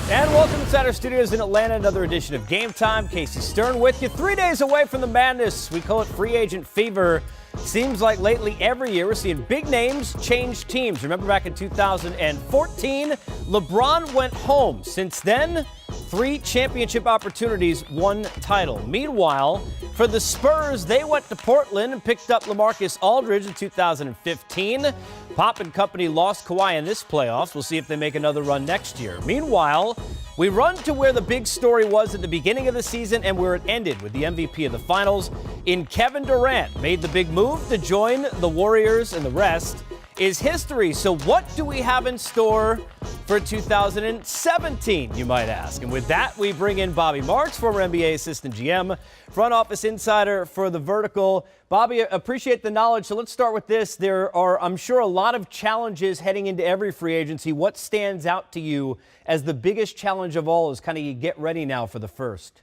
And welcome inside our studios in Atlanta, another edition of Game Time. Casey Stern with you. 3 days away from the madness. We call it free agent fever. Seems like lately every year we're seeing big names change teams. Remember back in 2014, LeBron went home. Since then, 3 championship opportunities, 1 title. Meanwhile, for the Spurs, they went to Portland and picked up LaMarcus Aldridge in 2015. Pop and company lost Kawhi in this playoffs. We'll see if they make another run next year. Meanwhile, we run to where the big story was at the beginning of the season and where it ended with the MVP of the finals in Kevin Durant. Made the big move to join the Warriors, and the rest is history. So what do we have in store for 2017, you might ask? And with that, we bring in Bobby Marks, former NBA assistant GM, front office insider for The Vertical. Bobby, appreciate the knowledge. So let's start with this. There are, I'm sure, a lot of challenges heading into every free agency. What stands out to you as the biggest challenge of all as kind of you get ready now for the first?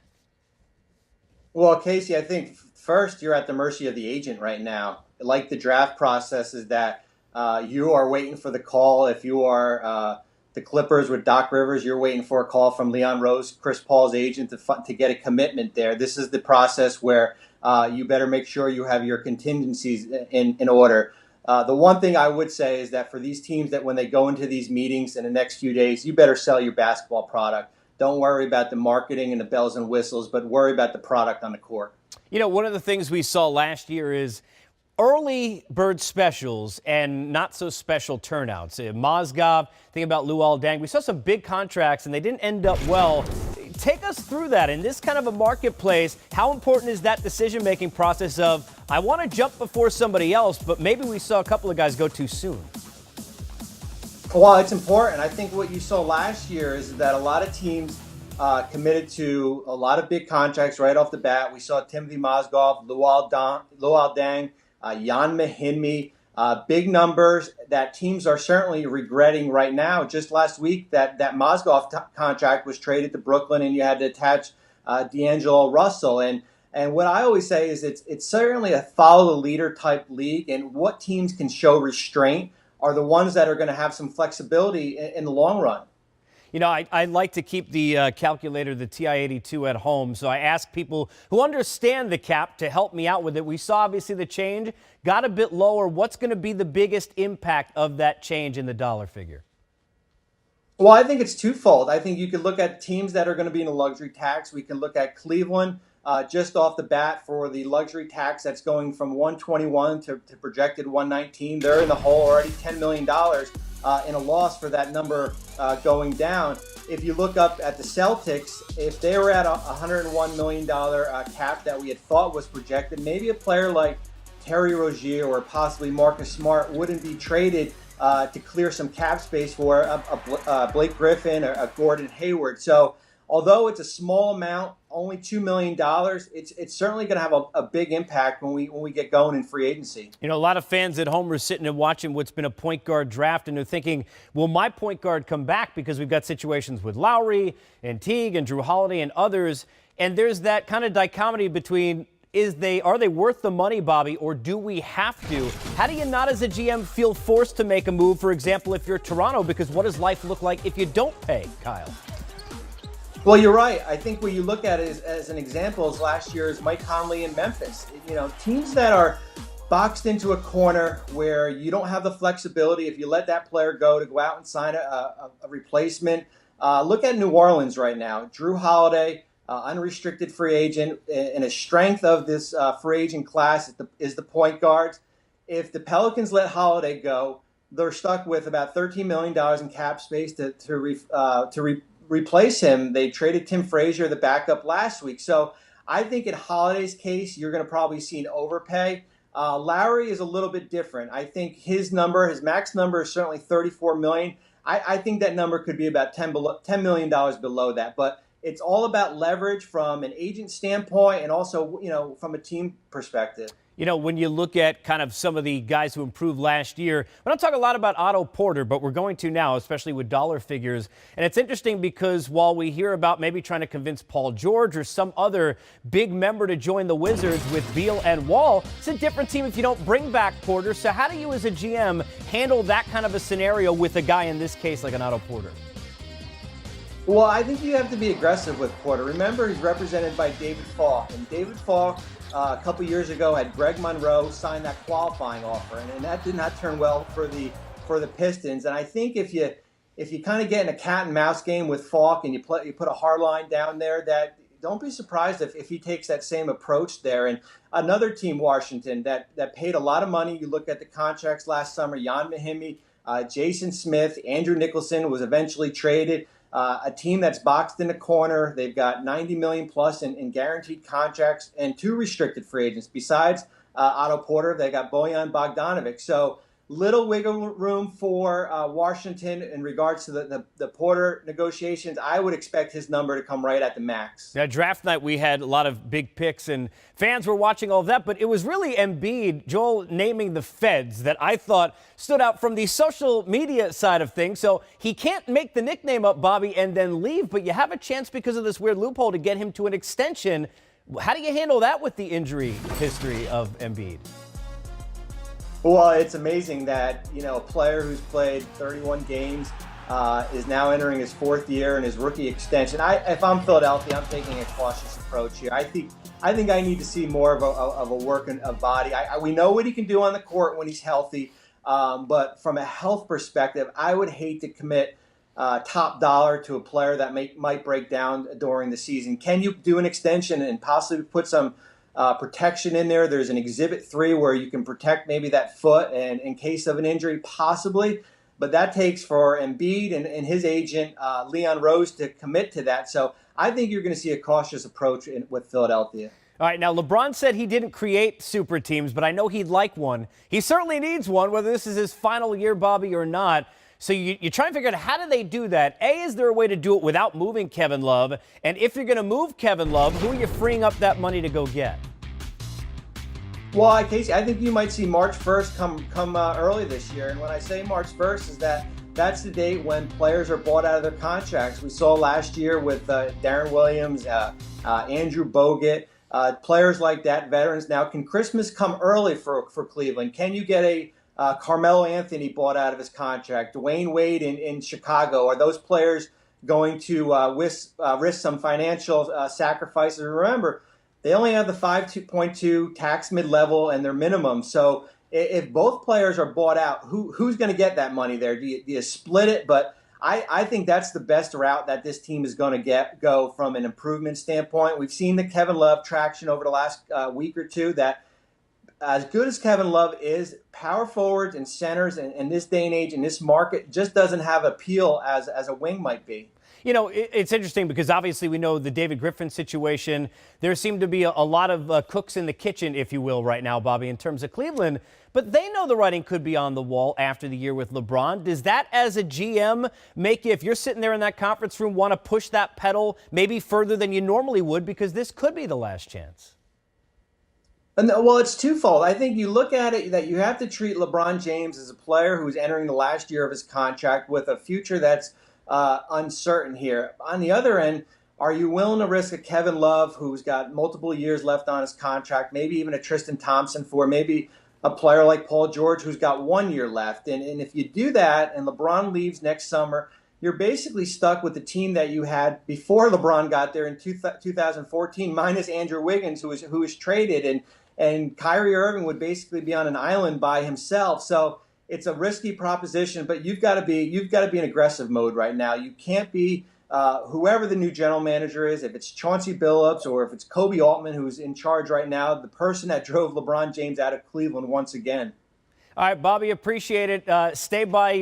Well, Casey, I think first you're at the mercy of the agent right now. Like the draft process is that you are waiting for the call. If you are the Clippers with Doc Rivers, you're waiting for a call from Leon Rose, Chris Paul's agent, to get a commitment there. This is the process where you better make sure you have your contingencies in order. The one thing I would say is that for these teams that when they go into these meetings in the next few days, you better sell your basketball product. Don't worry about the marketing and the bells and whistles, but worry about the product on the court. You know, one of the things we saw last year is early bird specials and not so special turnouts. Mozgov, think about Luol Deng. We saw some big contracts and they didn't end up well. Take us through that. In this kind of a marketplace, how important is that decision-making process of, I want to jump before somebody else, but maybe we saw a couple of guys go too soon? Well, it's important. I think what you saw last year is that a lot of teams committed to a lot of big contracts right off the bat. We saw Timothy Mozgov, Luol Deng, Jan Mahinmi, big numbers that teams are certainly regretting right now. Just last week, that Mozgov contract was traded to Brooklyn, and you had to attach D'Angelo Russell. And what I always say is it's certainly a follow the leader type league, and what teams can show restraint are the ones that are going to have some flexibility in the long run. You know, I like to keep the calculator, the TI-82, at home. So I ask people who understand the cap to help me out with it. We saw, obviously, the change got a bit lower. What's going to be the biggest impact of that change in the dollar figure? Well, I think it's twofold. I think you could look at teams that are going to be in a luxury tax. We can look at Cleveland just off the bat for the luxury tax that's going from 121 to projected 119. They're in the hole already, $10 million. In a loss for that number going down. If you look up at the Celtics, if they were at a $101 million cap that we had thought was projected, maybe a player like Terry Rozier or possibly Marcus Smart wouldn't be traded to clear some cap space for a Blake Griffin or a Gordon Hayward. So although it's a small amount, only $2 million, it's certainly going to have a big impact when we get going in free agency. You know, a lot of fans at home are sitting and watching what's been a point guard draft, and they're thinking, will my point guard come back? Because we've got situations with Lowry and Teague and Drew Holiday and others, and there's that kind of dichotomy between are they worth the money, Bobby, or do we have to? How do you not as a GM feel forced to make a move, for example, if you're Toronto? Because what does life look like if you don't pay, Kyle? Well, you're right. I think what you look at is, as an example, is last year's Mike Conley in Memphis. You know, teams that are boxed into a corner where you don't have the flexibility, if you let that player go, to go out and sign a replacement. Look at New Orleans right now. Drew Holiday, unrestricted free agent, and a strength of this free agent class is the point guards. If the Pelicans let Holiday go, they're stuck with about $13 million in cap space to replace him. They traded Tim Frazier, the backup, last week. So I think in Holiday's case, you're going to probably see an overpay. Lowry is a little bit different. I think his max number is certainly $34 million. I think that number could be about $10 million below that. But it's all about leverage from an agent standpoint and also, you know, from a team perspective. You know, when you look at kind of some of the guys who improved last year, we don't talk a lot about Otto Porter, but we're going to now, especially with dollar figures. And it's interesting because while we hear about maybe trying to convince Paul George or some other big member to join the Wizards with Beal and Wall, it's a different team if you don't bring back Porter. So how do you as a GM handle that kind of a scenario with a guy in this case like an Otto Porter? Well, I think you have to be aggressive with Porter. Remember, he's represented by David Falk, and David Falk a couple years ago had Greg Monroe sign that qualifying offer, and that did not turn well for the Pistons. And I think if you kind of get in a cat and mouse game with Falk and you put a hard line down there, that don't be surprised if he takes that same approach there. And another team, Washington, that paid a lot of money. You look at the contracts last summer: Jan Mahimi, Jason Smith, Andrew Nicholson was eventually traded. A team that's boxed in a corner. They've got $90 million plus in guaranteed contracts and 2 restricted free agents. Besides Otto Porter, they got Bojan Bogdanovic. So little wiggle room for Washington in regards to the Porter negotiations. I would expect his number to come right at the max. Now, draft night, we had a lot of big picks, and fans were watching all of that, but it was really Embiid, Joel, naming the feds that I thought stood out from the social media side of things. So he can't make the nickname up, Bobby, and then leave, but you have a chance because of this weird loophole to get him to an extension. How do you handle that with the injury history of Embiid? Well, it's amazing that, a player who's played 31 games is now entering his 4th year in his rookie extension. If I'm Philadelphia, I'm taking a cautious approach here. I think I need to see more of a work of body. We know what he can do on the court when he's healthy, but from a health perspective, I would hate to commit top dollar to a player that might break down during the season. Can you do an extension and possibly put some protection in there? There's an Exhibit 3 where you can protect maybe that foot and in case of an injury, possibly. But that takes for Embiid and his agent, Leon Rose, to commit to that. So I think you're going to see a cautious approach with Philadelphia. All right, now LeBron said he didn't create super teams, but I know he'd like one. He certainly needs one, whether this is his final year, Bobby, or not. So you try and figure out, how do they do that? A, is there a way to do it without moving Kevin Love? And if you're going to move Kevin Love, who are you freeing up that money to go get? Well, Casey, I think you might see March 1st come early this year. And when I say March 1st, is that's the date when players are bought out of their contracts. We saw last year with Darren Williams, Andrew Bogut, players like that, veterans. Now, can Christmas come early for Cleveland? Can you get a Carmelo Anthony bought out of his contract? Dwayne Wade in Chicago? Are those players going to risk some financial sacrifices? Remember, they only have the 5.2 tax mid-level and their minimum. So if both players are bought out, who's going to get that money there? Do you split it? But I think that's the best route that this team is going to go from an improvement standpoint. We've seen the Kevin Love traction over the last week or two, that as good as Kevin Love is, power forwards and centers in this day and age, in this market, just doesn't have appeal as a wing might be. It's interesting because obviously we know the David Griffin situation. There seem to be a lot of cooks in the kitchen, if you will, right now, Bobby, in terms of Cleveland. But they know the writing could be on the wall after the year with LeBron. Does that, as a GM, make you, if you're sitting there in that conference room, want to push that pedal maybe further than you normally would, because this could be the last chance? Well, it's twofold. I think you look at it that you have to treat LeBron James as a player who's entering the last year of his contract with a future that's uncertain here. On the other end, are you willing to risk a Kevin Love who's got multiple years left on his contract, maybe even a Tristan Thompson for maybe a player like Paul George who's got 1 year left? And if you do that and LeBron leaves next summer, you're basically stuck with the team that you had before LeBron got there in 2014, minus Andrew Wiggins, who was traded, and Kyrie Irving would basically be on an island by himself. So it's a risky proposition, but you've got to be in aggressive mode right now. You can't be whoever the new general manager is, if it's Chauncey Billups or if it's Kobe Altman who's in charge right now, the person that drove LeBron James out of Cleveland once again. All right, Bobby, appreciate it. Stay by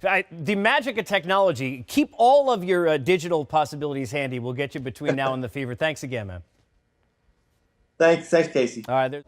the magic of technology. Keep all of your digital possibilities handy. We'll get you between now and the Fever. Thanks again, man. Thanks, Casey. All right.